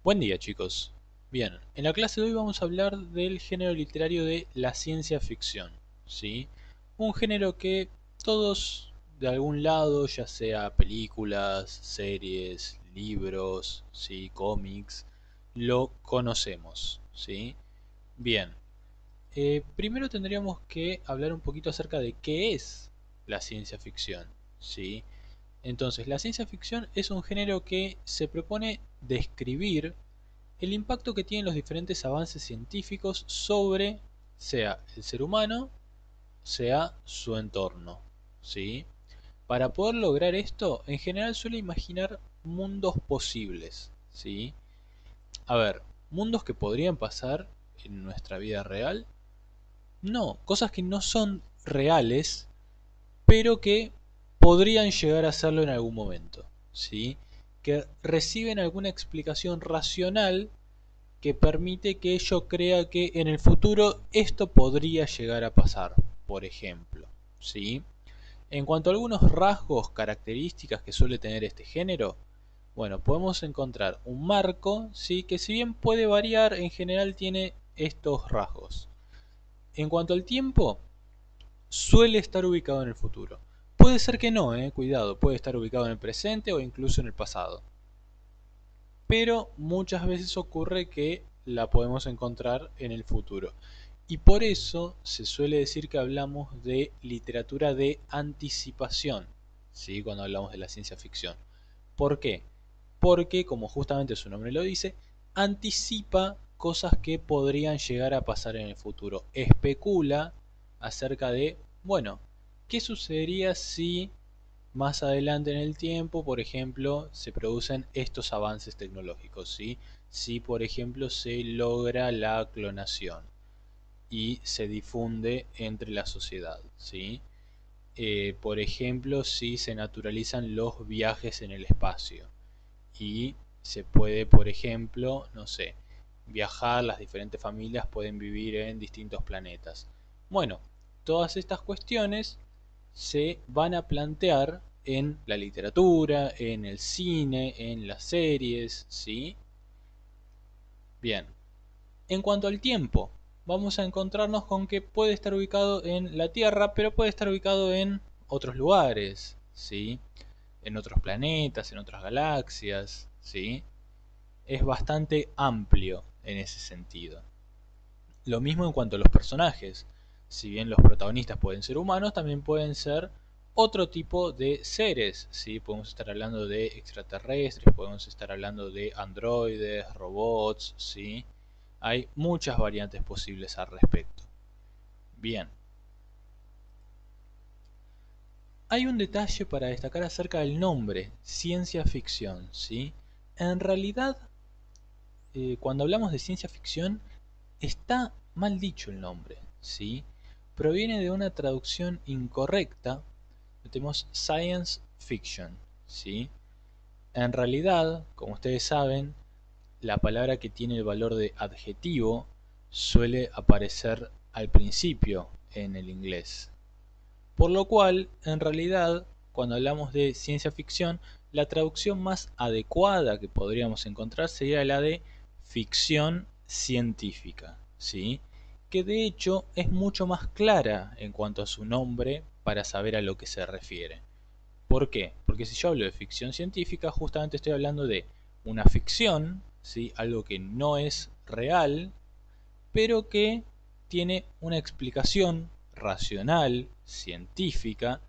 Buen día, chicos. Bien, en la clase de hoy vamos a hablar del género literario de la ciencia ficción, ¿sí? Un género que todos de algún lado, ya sea películas, series, libros, ¿sí? Cómics, lo conocemos, ¿sí? Bien, primero tendríamos que hablar un poquito acerca de qué es la ciencia ficción, ¿sí? Entonces, la ciencia ficción es un género que se propone describir el impacto que tienen los diferentes avances científicos sobre, sea el ser humano, sea su entorno, ¿sí? Para poder lograr esto, en general suele imaginar mundos posibles, ¿sí? A ver, mundos que podrían pasar en nuestra vida real. No, cosas que no son reales, pero que podrían llegar a serlo en algún momento, ¿sí? Que reciben alguna explicación racional que permite que yo crea que en el futuro esto podría llegar a pasar, por ejemplo, ¿sí? En cuanto a algunos rasgos, características que suele tener este género, bueno, podemos encontrar un marco, ¿sí? Que si bien puede variar, en general tiene estos rasgos. En cuanto al tiempo, suele estar ubicado en el futuro. Puede ser que no, cuidado, puede estar ubicado en el presente o incluso en el pasado. Pero muchas veces ocurre que la podemos encontrar en el futuro. Y por eso se suele decir que hablamos de literatura de anticipación, ¿sí? Cuando hablamos de la ciencia ficción. ¿Por qué? Porque, como justamente su nombre lo dice, anticipa cosas que podrían llegar a pasar en el futuro. Especula acerca de, bueno, ¿qué sucedería si más adelante en el tiempo, por ejemplo, se producen estos avances tecnológicos, ¿sí? Si, por ejemplo, se logra la clonación y se difunde entre la sociedad, ¿sí? Por ejemplo, si se naturalizan los viajes en el espacio y se puede, por ejemplo, no sé, viajar, las diferentes familias pueden vivir en distintos planetas. Bueno, todas estas cuestiones se van a plantear en la literatura, en el cine, en las series, ¿sí? Bien, en cuanto al tiempo, vamos a encontrarnos con que puede estar ubicado en la Tierra, pero puede estar ubicado en otros lugares, ¿sí? En otros planetas, en otras galaxias, ¿sí? Es bastante amplio en ese sentido. Lo mismo en cuanto a los personajes. Si bien los protagonistas pueden ser humanos, también pueden ser otro tipo de seres. ¿Sí? Podemos estar hablando de extraterrestres, podemos estar hablando de androides, robots. ¿Sí? Hay muchas variantes posibles al respecto. Bien. Hay un detalle para destacar acerca del nombre, ciencia ficción. ¿Sí? En realidad, cuando hablamos de ciencia ficción, está mal dicho el nombre, ¿sí? Proviene de una traducción incorrecta. Tenemos science fiction, ¿sí? En realidad, como ustedes saben, la palabra que tiene el valor de adjetivo suele aparecer al principio en el inglés. Por lo cual, en realidad, cuando hablamos de ciencia ficción, la traducción más adecuada que podríamos encontrar sería la de ficción científica, ¿sí? Que de hecho es mucho más clara en cuanto a su nombre para saber a lo que se refiere. ¿Por qué? Porque si yo hablo de ficción científica, justamente estoy hablando de una ficción, ¿sí? Algo que no es real, pero que tiene una explicación racional, científica,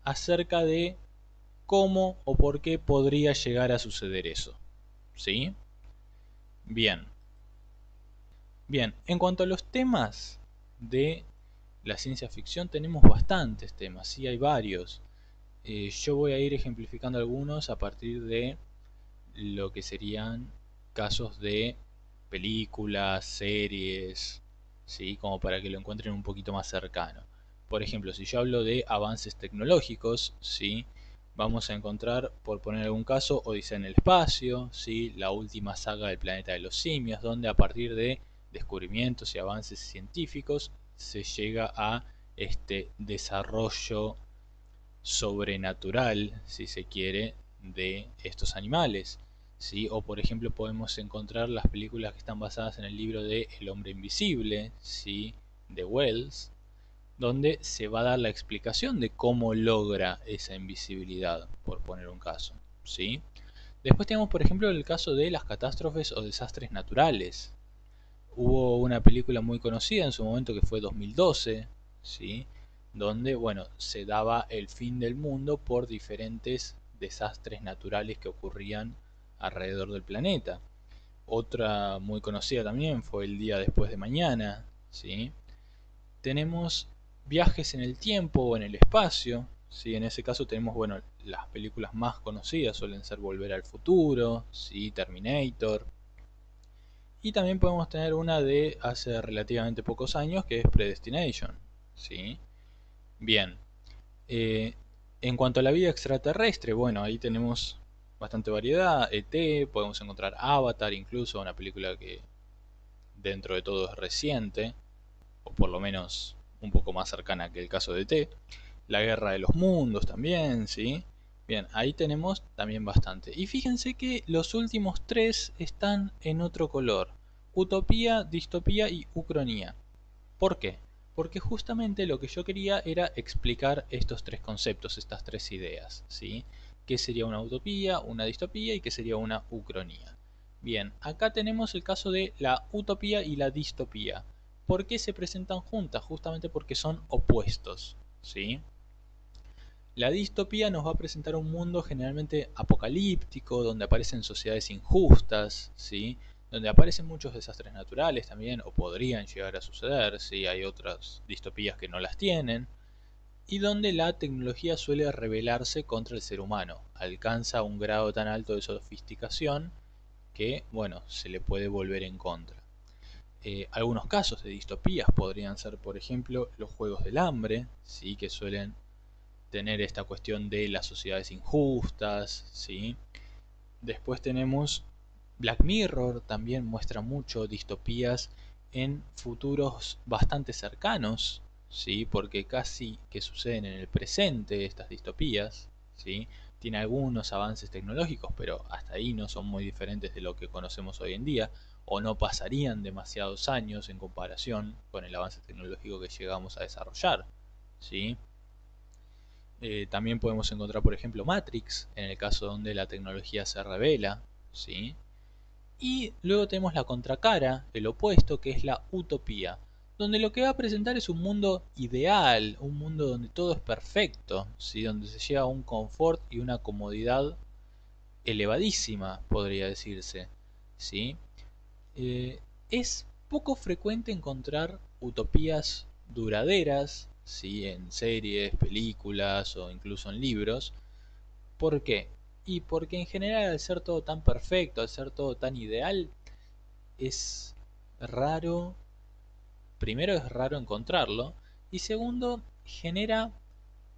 acerca de cómo o por qué podría llegar a suceder eso. ¿Sí? Bien. Bien, en cuanto a los temas de la ciencia ficción, tenemos bastantes temas, sí, hay varios. Yo voy a ir ejemplificando algunos a partir de lo que serían casos de películas, series, ¿sí? Como para que lo encuentren un poquito más cercano. Por ejemplo, si yo hablo de avances tecnológicos, ¿sí? Vamos a encontrar, por poner algún caso, Odisea en el espacio, ¿sí? La última saga del planeta de los simios, donde a partir de descubrimientos y avances científicos se llega a este desarrollo sobrenatural, si se quiere, de estos animales. ¿sí? O por ejemplo podemos encontrar las películas que están basadas en el libro de El hombre invisible, ¿sí? De Wells, donde se va a dar la explicación de cómo logra esa invisibilidad, por poner un caso, ¿sí? Después tenemos, por ejemplo, el caso de las catástrofes o desastres naturales. Hubo una película muy conocida en su momento que fue 2012, ¿sí? Donde, bueno, se daba el fin del mundo por diferentes desastres naturales que ocurrían alrededor del planeta. Otra muy conocida también fue El día después de mañana, ¿sí? Tenemos viajes en el tiempo o en el espacio, ¿sí? En ese caso tenemos, bueno, las películas más conocidas suelen ser Volver al futuro, ¿sí? Terminator. Y también podemos tener una de hace relativamente pocos años que es Predestination, ¿sí? Bien, eh, en cuanto a la vida extraterrestre, bueno, ahí tenemos bastante variedad. ET, podemos encontrar Avatar, incluso una película que dentro de todo es reciente, o por lo menos un poco más cercana que el caso de ET. La Guerra de los Mundos también, ¿sí? Bien, ahí tenemos también bastante. Y fíjense que los últimos tres están en otro color. Utopía, distopía y ucronía. ¿Por qué? Porque justamente lo que yo quería era explicar estos tres conceptos, estas tres ideas, ¿sí? ¿Qué sería una utopía, una distopía y qué sería una ucronía? Bien, acá tenemos el caso de la utopía y la distopía. ¿Por qué se presentan juntas? Justamente porque son opuestos, ¿sí? La distopía nos va a presentar un mundo generalmente apocalíptico, donde aparecen sociedades injustas, ¿sí? Donde aparecen muchos desastres naturales también, o podrían llegar a suceder, ¿sí? Hay otras distopías que no las tienen, y donde la tecnología suele rebelarse contra el ser humano, alcanza un grado tan alto de sofisticación que, bueno, se le puede volver en contra. Algunos casos de distopías podrían ser, por ejemplo, los Juegos del Hambre, ¿sí? Que suelen tener esta cuestión de las sociedades injustas, ¿sí? Después tenemos Black Mirror, también muestra mucho distopías en futuros bastante cercanos, ¿sí? Porque casi que suceden en el presente estas distopías, ¿sí? Tiene algunos avances tecnológicos, pero hasta ahí no son muy diferentes de lo que conocemos hoy en día, o no pasarían demasiados años en comparación con el avance tecnológico que llegamos a desarrollar, ¿sí? También podemos encontrar, por ejemplo, Matrix, en el caso donde la tecnología se revela, ¿sí? Y luego tenemos la contracara, el opuesto, que es la utopía, donde lo que va a presentar es un mundo ideal, un mundo donde todo es perfecto, ¿sí? Donde se llega a un confort y una comodidad elevadísima, podría decirse, ¿sí? Eh, es poco frecuente encontrar utopías duraderas, ¿sí? En series, películas o incluso en libros. ¿Por qué? Y porque en general al ser todo tan perfecto, al ser todo tan ideal, es raro, primero es raro encontrarlo, y segundo, genera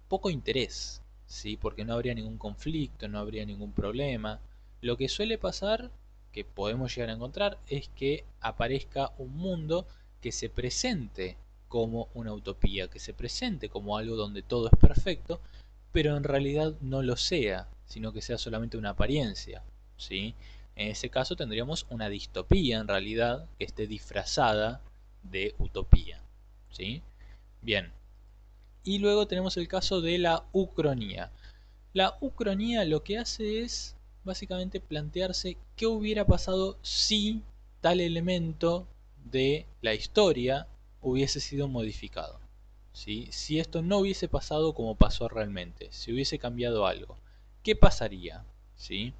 poco interés, ¿sí? Porque no habría ningún conflicto, no habría ningún problema. Lo que suele pasar, que podemos llegar a encontrar, es que aparezca un mundo que se presente como una utopía, que se presente como algo donde todo es perfecto, pero en realidad no lo sea, sino que sea solamente una apariencia, ¿sí? En ese caso tendríamos una distopía en realidad que esté disfrazada de utopía, ¿sí? Bien, y luego tenemos el caso de la ucronía. La ucronía lo que hace es básicamente plantearse qué hubiera pasado si tal elemento de la historia hubiese sido modificado, ¿sí? Si esto no hubiese pasado como pasó realmente, si hubiese cambiado algo, ¿qué pasaría? ¿Sí?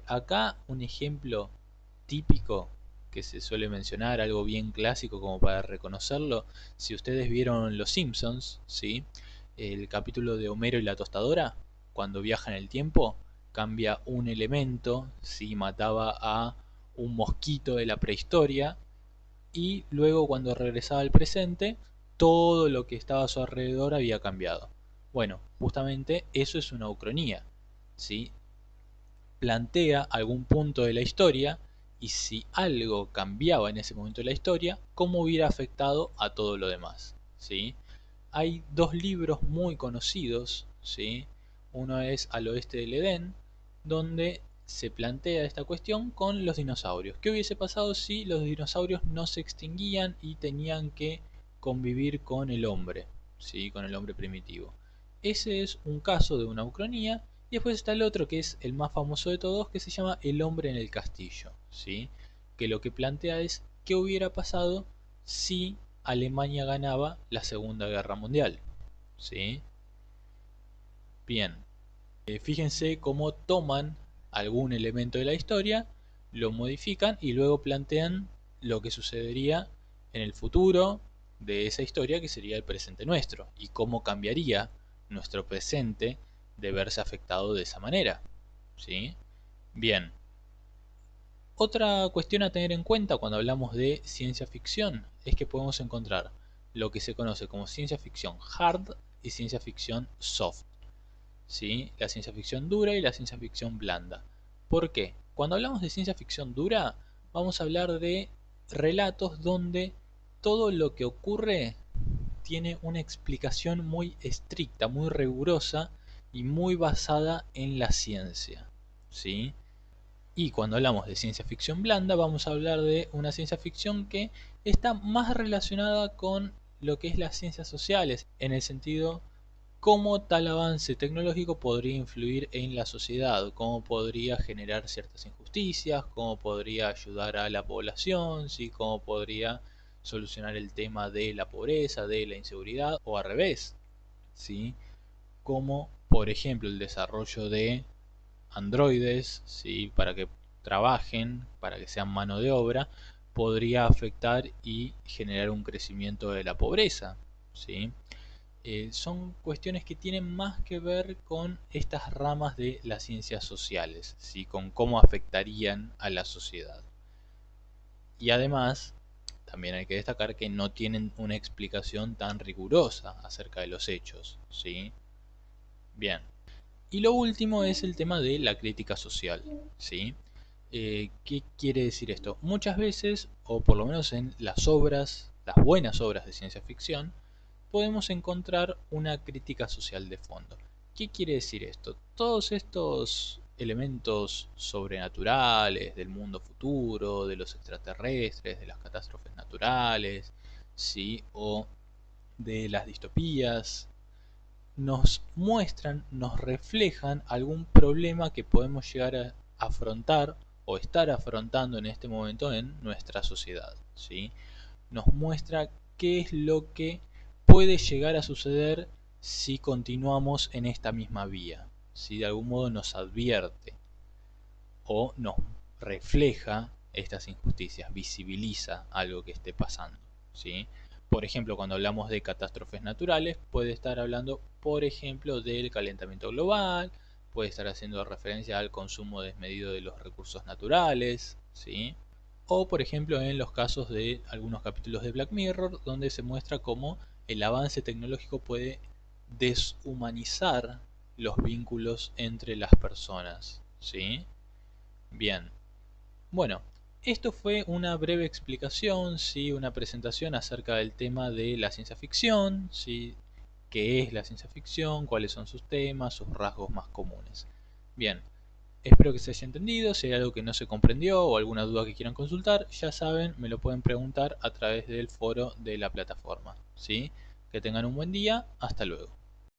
Acá un ejemplo típico que se suele mencionar, algo bien clásico como para reconocerlo, si ustedes vieron Los Simpsons, ¿sí? El capítulo de Homero y la tostadora, cuando viaja en el tiempo, cambia un elemento, ¿sí? Mataba a un mosquito de la prehistoria y luego cuando regresaba al presente, todo lo que estaba a su alrededor había cambiado. Bueno, justamente eso es una ucronía, ¿sí? Plantea algún punto de la historia y si algo cambiaba en ese momento de la historia, cómo hubiera afectado a todo lo demás, ¿sí? Hay dos libros muy conocidos, ¿sí? Uno es Al oeste del Edén, donde se plantea esta cuestión con los dinosaurios. ¿Qué hubiese pasado si los dinosaurios no se extinguían y tenían que convivir con el hombre? ¿Sí? Con el hombre primitivo. Ese es un caso de una ucronía. Y después está el otro, que es el más famoso de todos, que se llama El hombre en el castillo. ¿Sí? Que lo que plantea es qué hubiera pasado si Alemania ganaba la Segunda Guerra Mundial. ¿Sí? Bien, fíjense cómo toman algún elemento de la historia, lo modifican y luego plantean lo que sucedería en el futuro de esa historia, que sería el presente nuestro, y cómo cambiaría nuestro presente de verse afectado de esa manera. ¿Sí? Bien. Otra cuestión a tener en cuenta cuando hablamos de ciencia ficción es que podemos encontrar lo que se conoce como ciencia ficción hard y ciencia ficción soft. ¿Sí? La ciencia ficción dura y la ciencia ficción blanda. ¿Por qué? Cuando hablamos de ciencia ficción dura, vamos a hablar de relatos donde todo lo que ocurre tiene una explicación muy estricta, muy rigurosa y muy basada en la ciencia. ¿Sí? Y cuando hablamos de ciencia ficción blanda, vamos a hablar de una ciencia ficción que está más relacionada con lo que es las ciencias sociales, en el sentido cómo tal avance tecnológico podría influir en la sociedad, cómo podría generar ciertas injusticias, cómo podría ayudar a la población, ¿sí? Cómo podría solucionar el tema de la pobreza, de la inseguridad, o al revés, ¿sí? Como por ejemplo el desarrollo de androides, ¿sí? Para que trabajen, para que sean mano de obra, podría afectar y generar un crecimiento de la pobreza, ¿sí? Son cuestiones que tienen más que ver con estas ramas de las ciencias sociales, ¿sí? Con cómo afectarían a la sociedad. Y además, también hay que destacar que no tienen una explicación tan rigurosa acerca de los hechos, ¿sí? Bien. Y lo último es el tema de la crítica social, ¿sí? ¿Qué quiere decir esto? Muchas veces, o por lo menos en las obras, las buenas obras de ciencia ficción, podemos encontrar una crítica social de fondo. ¿Qué quiere decir esto? Todos estos elementos sobrenaturales del mundo futuro, de los extraterrestres, de las catástrofes naturales, ¿sí? O de las distopías, nos muestran, nos reflejan algún problema que podemos llegar a afrontar o estar afrontando en este momento en nuestra sociedad, ¿sí? Nos muestra qué es lo que puede llegar a suceder si continuamos en esta misma vía. Si de algún modo nos advierte o nos refleja estas injusticias, visibiliza algo que esté pasando, ¿sí? Por ejemplo, cuando hablamos de catástrofes naturales, puede estar hablando, por ejemplo, del calentamiento global, puede estar haciendo referencia al consumo desmedido de los recursos naturales, ¿sí? O por ejemplo en los casos de algunos capítulos de Black Mirror, donde se muestra cómo el avance tecnológico puede deshumanizar los vínculos entre las personas, ¿sí? Bien, bueno, esto fue una breve explicación, ¿sí? Una presentación acerca del tema de la ciencia ficción, ¿sí? ¿Qué es la ciencia ficción? ¿Cuáles son sus temas? ¿Sus rasgos más comunes? Bien, espero que se haya entendido. Si hay algo que no se comprendió o alguna duda que quieran consultar, ya saben, me lo pueden preguntar a través del foro de la plataforma, ¿sí? Que tengan un buen día, hasta luego.